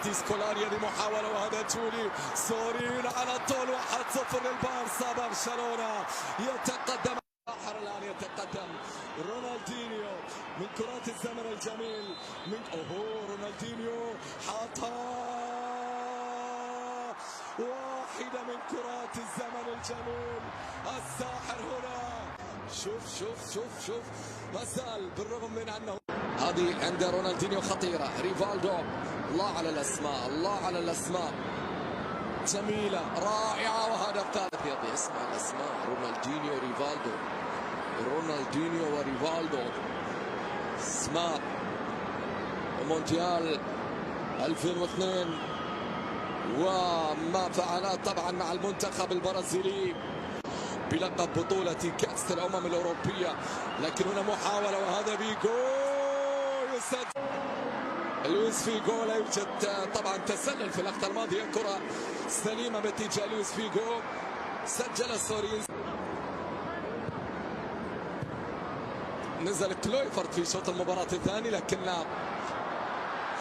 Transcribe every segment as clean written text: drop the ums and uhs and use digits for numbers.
ياتي سكولاريا لمحاوله وهذا جولي سورين على طول 1-0 للبارسا. برشلونه يتقدم الان، يتقدم رونالدينيو من كرات الزمن الجميل، من رونالدينيو حاطها واحده من كرات الزمن الجميل. الساحر هنا، شوف شوف شوف شوف، ما زال بالرغم من انه هذه عند رونالدينيو خطيره. ريفالدو، الله على الاسماء، الله على الاسماء، جميله رائعه. وهذا الثالث، يبي اسمع الاسماء، رونالدينيو ريفالدو، رونالدينيو وريفالدو، اسماء مونديال 2002 وما فعله طبعا مع المنتخب البرازيلي بلقب بطولة كأس الأمم الأوروبية. لكن هنا محاولة وهذا فيجو يسجل. لويس فيجو لا يوجد طبعا تسلل في اللقطة الماضية، كرة سليمة باتجاه لويس فيجو، سجل سورين. نزل كلويفرت في شوط المباراة الثاني، لكن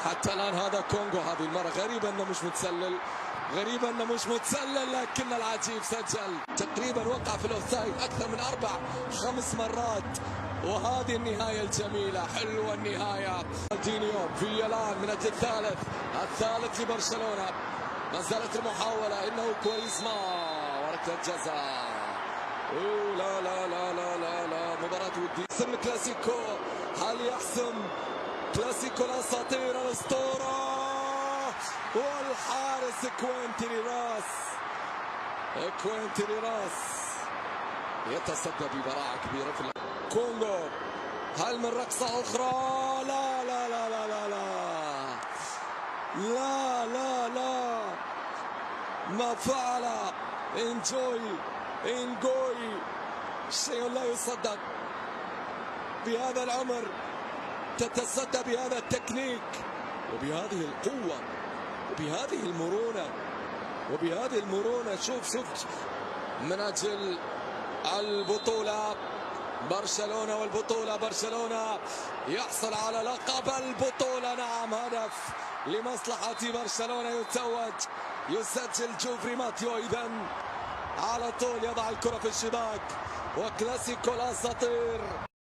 حتى الآن هذا كونغو. هذه المرة غريبة أنه مش متسلل، غريبة أنه مش متسلل، لكن العجيب سجل. تقريبا وقع في الأوفسايد أكثر من 4-5 مرات. وهذه النهاية الجميلة، حلوة النهاية. رونالدينيو في الآن من أجل الثالث لبرشلونة. ما زالت المحاولة، إنه كواريزما وركلة جزاء. لا لا لا لا لا لا، مباراة ودية. يحسم كلاسيكو، هل يحسم كلاسيكو الأساطير الأسطورة؟ والحارس كوينتي راس يتصدى ببراعة كبيرة في كونغو. هل من رقصة أخرى؟ لا لا لا لا لا لا لا لا لا، ما فعل إنجوي شيء لا يصدق. بهذا العمر تتصدى بهذا التكنيك وبهذه القوة وبهذه المرونة شوف من أجل البطولة برشلونة، والبطولة برشلونة يحصل على لقب البطولة. نعم، هدف لمصلحة برشلونة يسجل جوفري ماتيو. إذن على طول يضع الكرة في الشباك، وكلاسيكو الأساطير.